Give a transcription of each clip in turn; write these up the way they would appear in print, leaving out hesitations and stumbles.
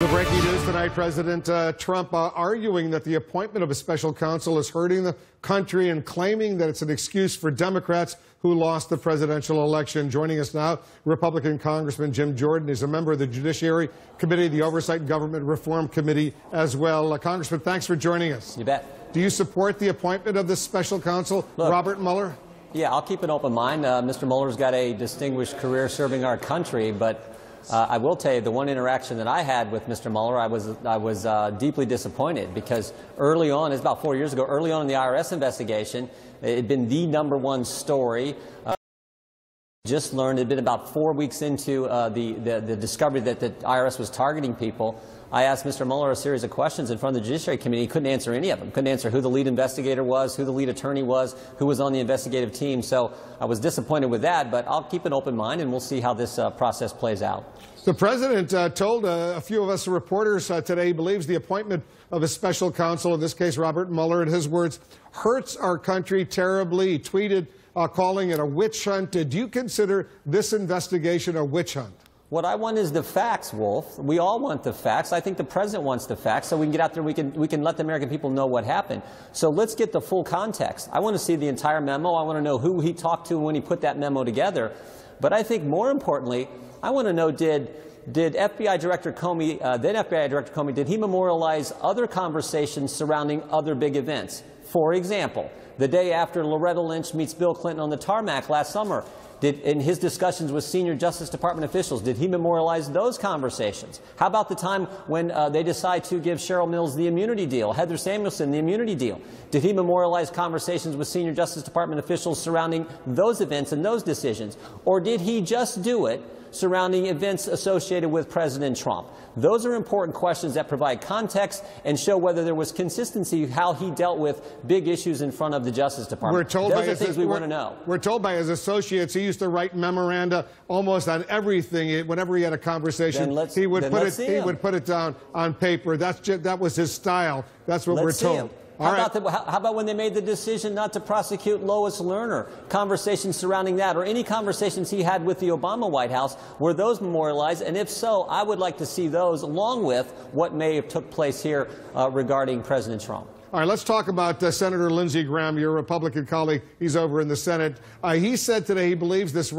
The breaking news tonight, President Trump arguing that the appointment of a special counsel is hurting the country and claiming that it's an excuse for Democrats who lost the presidential election. Joining us now, Republican Congressman Jim Jordan. He's a member of the Judiciary Committee, the Oversight and Government Reform Committee as well. Congressman, thanks for joining us. You bet. Do you support the appointment of this special counsel, Robert Mueller? Yeah, I'll keep an open mind. Mr. Mueller's got a distinguished career serving our country, but I will tell you, the one interaction that I had with Mr. Mueller, I was deeply disappointed because early on, it's about 4 years ago, early on in the IRS investigation, it had been the #1 story. Just learned, it had been about 4 weeks into the discovery that the IRS was targeting people. I asked Mr. Mueller a series of questions in front of the Judiciary Committee. He couldn't answer any of them. Couldn't answer who the lead investigator was, who the lead attorney was, who was on the investigative team. So I was disappointed with that, but I'll keep an open mind and we'll see how this process plays out. The president told a few of us reporters today he believes the appointment of a special counsel, in this case Robert Mueller, in his words, hurts our country terribly. He tweeted calling it a witch hunt. Do you consider this investigation a witch hunt? What I want is the facts, Wolf. We all want the facts. I think the president wants the facts, so we can get out there, we can let the American people know what happened. So let's get the full context. I want to see the entire memo. I want to know who he talked to when he put that memo together. But I think more importantly, I want to know, did FBI Director Comey, then FBI Director Comey, did he memorialize other conversations surrounding other big events? For example, the day after Loretta Lynch meets Bill Clinton on the tarmac last summer, in his discussions with senior Justice Department officials, did he memorialize those conversations? How about the time when they decide to give Cheryl Mills the immunity deal, Heather Samuelson the immunity deal? Did he memorialize conversations with senior Justice Department officials surrounding those events and those decisions? Or did he just do it surrounding events associated with President Trump? Those are important questions that provide context and show whether there was consistency how he dealt with big issues in front of the Justice Department. Those are things we want to know. We're told by his associates he used to write memoranda almost on everything. Whenever he had a conversation, he would put it down on paper. That was his style. That's what we're told. How about when they made the decision not to prosecute Lois Lerner? Conversations surrounding that, or any conversations he had with the Obama White House, were those memorialized? And if so, I would like to see those along with what may have took place here regarding President Trump. All right, let's talk about Senator Lindsey Graham, your Republican colleague. He's over in the Senate. He said today he believes this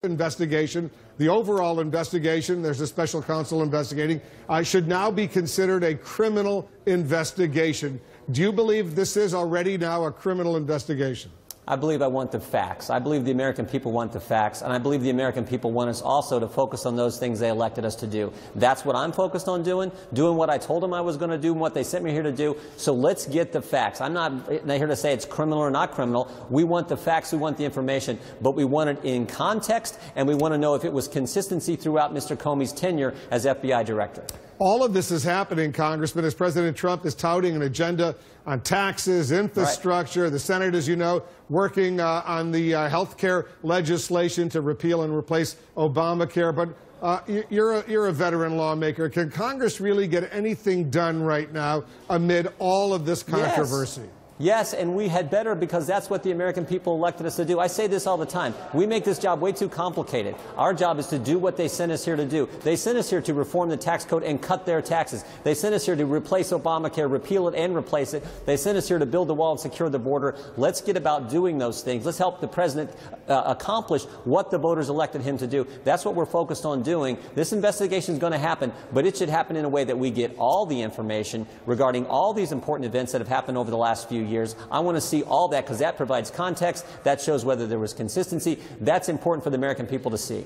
investigation, the overall investigation, there's a special counsel investigating, should now be considered a criminal investigation. Do you believe this is already now a criminal investigation? I believe I want the facts. I believe the American people want the facts, and I believe the American people want us also to focus on those things they elected us to do. That's what I'm focused on doing what I told them I was going to do and what they sent me here to do. So let's get the facts. I'm not here to say it's criminal or not criminal. We want the facts, we want the information, but we want it in context, and we want to know if it was consistency throughout Mr. Comey's tenure as FBI director. All of this is happening, Congressman, as President Trump is touting an agenda on taxes, infrastructure. Right. The Senate, as you know, working on the health care legislation to repeal and replace Obamacare. But you're a veteran lawmaker. Can Congress really get anything done right now amid all of this controversy? Yes, and we had better, because that's what the American people elected us to do. I say this all the time. We make this job way too complicated. Our job is to do what they sent us here to do. They sent us here to reform the tax code and cut their taxes. They sent us here to replace Obamacare, repeal it and replace it. They sent us here to build the wall and secure the border. Let's get about doing those things. Let's help the president accomplish what the voters elected him to do. That's what we're focused on doing. This investigation is going to happen, but it should happen in a way that we get all the information regarding all these important events that have happened over the last few years. I want to see all that, because that provides context. That shows whether there was consistency. That's important for the American people to see.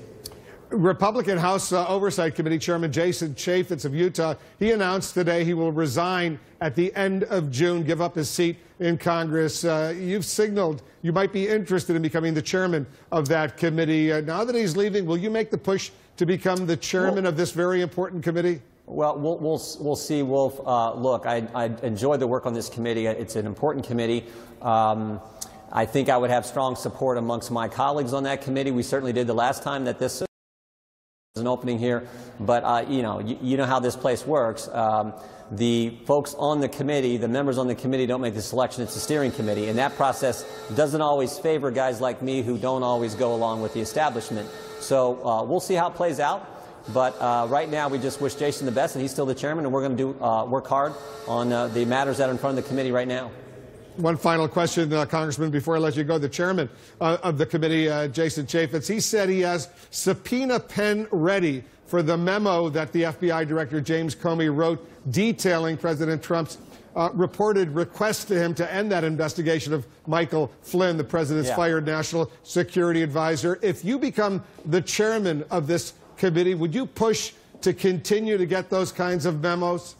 Republican House Oversight Committee Chairman Jason Chaffetz of Utah, he announced today he will resign at the end of June, give up his seat in Congress. You've signaled you might be interested in becoming the chairman of that committee. Now that he's leaving, will you make the push to become the chairman of this very important committee? Well, we'll see, Wolf. Look, I enjoy the work on this committee. It's an important committee. I think I would have strong support amongst my colleagues on that committee. We certainly did the last time that this was an opening here. But you know how this place works. The folks on the committee, the members on the committee, don't make the selection. It's the steering committee, and that process doesn't always favor guys like me who don't always go along with the establishment. So we'll see how it plays out. But right now, we just wish Jason the best, and he's still the chairman, and we're going to work hard on the matters that are in front of the committee right now. One final question, Congressman, before I let you go. The chairman of the committee, Jason Chaffetz, he said he has subpoena pen ready for the memo that the FBI Director James Comey wrote detailing President Trump's reported request to him to end that investigation of Michael Flynn, the president's fired national security advisor. If you become the chairman of this committee, would you push to continue to get those kinds of memos?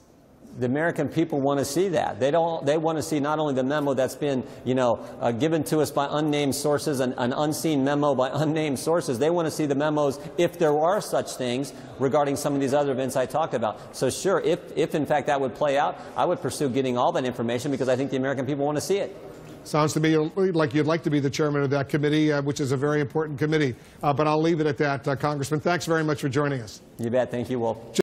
The American people want to see that. They want to see not only the memo that's been, given to us by unnamed sources, an unseen memo by unnamed sources. They want to see the memos, if there are such things, regarding some of these other events I talked about. So sure, if in fact that would play out, I would pursue getting all that information because I think the American people want to see it. Sounds to me like you'd like to be the chairman of that committee, which is a very important committee. But I'll leave it at that, Congressman. Thanks very much for joining us. You bet. Thank you, Wolf.